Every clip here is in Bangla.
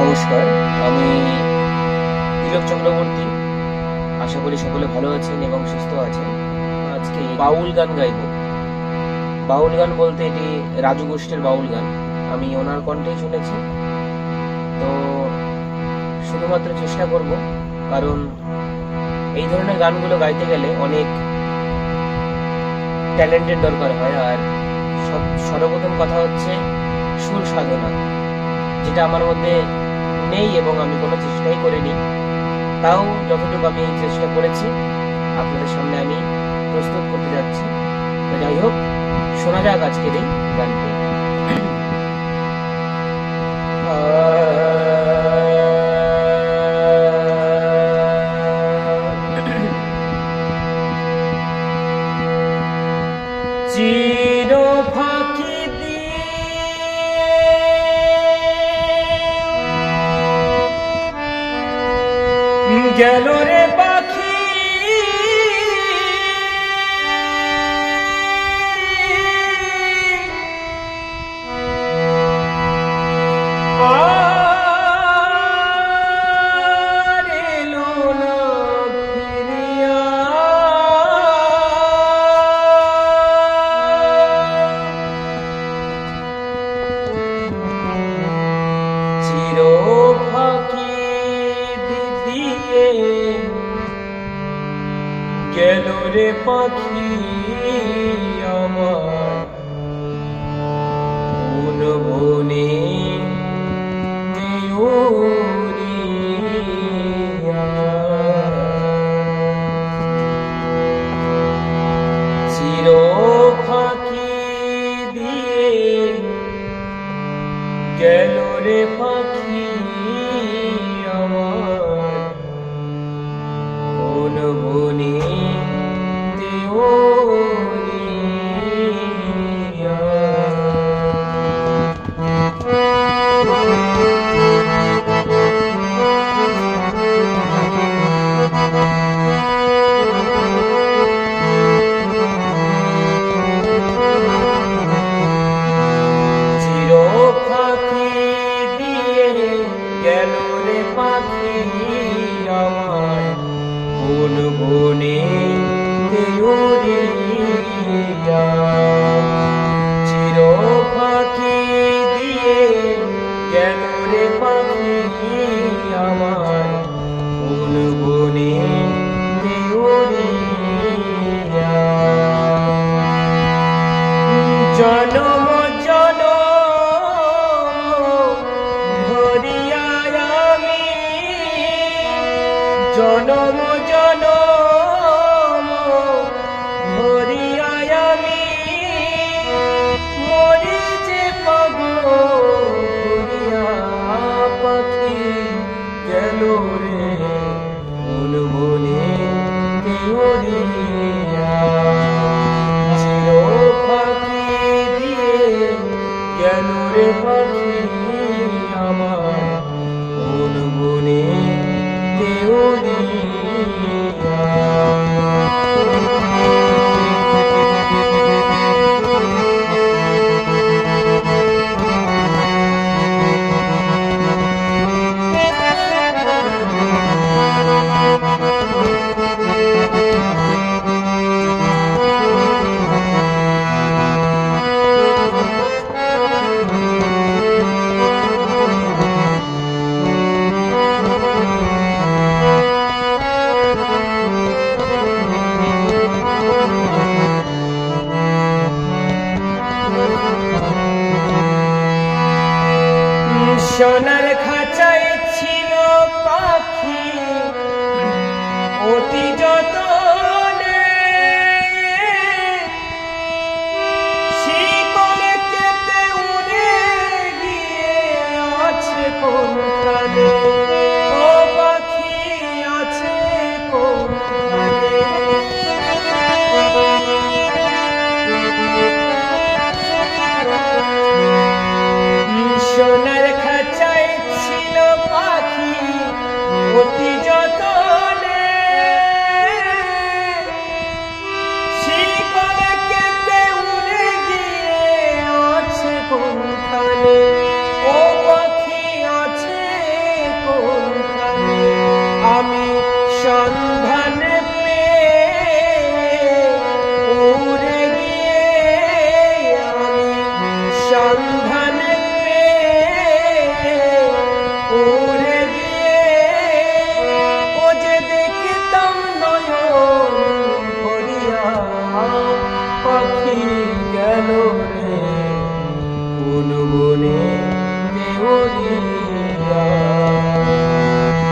নমস্কার, আমি তিলক চক্রবর্তী। আশা করি সকলে ভালো আছেন এবং সুস্থ আছেন। আজকে বাউল গান গাইব। বাউল গান বলতে এটি রাজু গোষ্ঠীর বাউল গান, আমি ওনার কণ্ঠেই শুনেছি। তো শুধুমাত্র চেষ্টা করব, কারণ এই ধরনের গানগুলো গাইতে গেলে অনেক ট্যালেন্টের দরকার হয়। আর সর্বপ্রথম কথা হচ্ছে সুর সাধনা, যেটা আমার মধ্যে নেই এবং আমি কোনো চেষ্টাই করিনি। তাও যতটুকু আমি চেষ্টা করেছি আপনাদের সামনে আমি প্রস্তুত করতে যাচ্ছি। তো যাই হোক, শোনা যাক আজকের এই গানটি। চির ফাঁকি দিয়ে গেল রে পাখি, আর এলো না ফিরিয়া। চির ফাঁকি দিয়ে গেল রে পাখি আমার কোন বনে দেউরিয়া। চির ফাঁকি দিয়ে গেল রে পাখি আমার কোন বনে দেউরিয়া। চির ফাঁকি দিয়ে গেল রে পাখি আমার কোন বনে দেউরিয়া। চির ফাঁকি দিয়ে গেল রে পাখি আমার কোন বনে দেউরিয়া। জনম জনম ধরিয়া আমি, জনম জনম ধরিয়া আমি মরি যে পাব ধরিয়া। পাখি গেল রে কোন বনে দেউরিয়া। চির ফাঁকি দিয়ে গেল রে পাখি আমার কোন বনে দেউরিয়া। সোনার খাঁচায় ছিল পাখি অতি যতনে, শিকল কেটে উড়ে গিয়ে আছে কোনখানে। ও পাখি আছে কোনখানে। সোনার খাঁচায় ছিল পাখি অতি যতনে, শিকল কেটে উড়ে গিয়ে আছে কোনখানে। ও পাখি আছে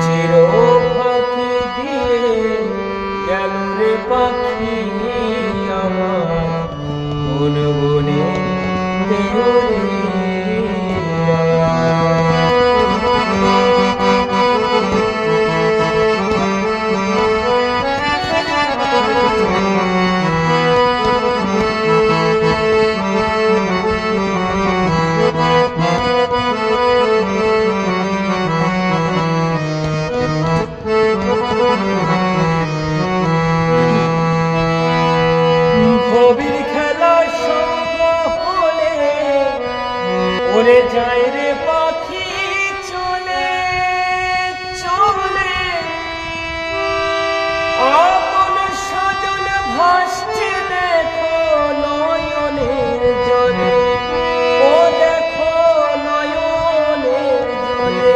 চির ফাঁকি দিয়ে গেল রে পাখি আমার কোন বনে কবির খেলা সঙ্গ হলে ওরে যায় রে পাখি চলে চলে আপন স্বজন ভাসছে দেখো নয়নের জলে ও দেখো নয়নের জলে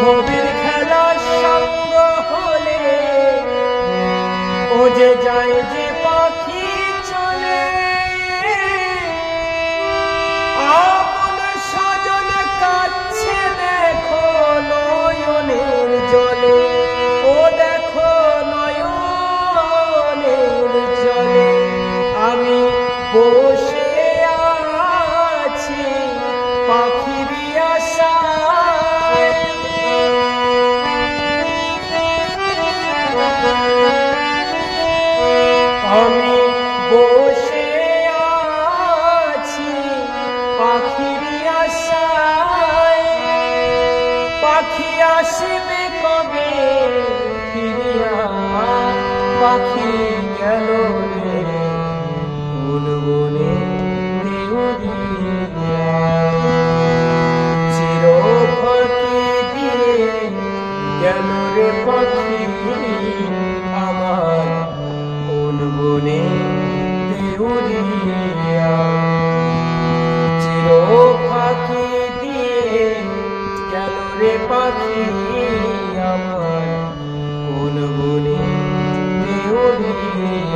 কবির খেলা সঙ্গ হলে ও যে যায় যে পাখি চলে আপন স্বজন কাছে দেখো নয়নের জলে ও দেখো নয়নের জলে আমি বসে আছি পাখির আশায় আমি বসে আছি পাখির আশায় পাখি আসবে কবে ফিরিয়া পাখি গেল রে কোন বনে দেউরিয়া চির ফাঁকি দিয়ে গেল রে পাখি আমার কোন বনে দেউরিয়া চির ফাঁকি দিয়ে গেল রে পাখি আমার কোন বনে দেউরিয়া।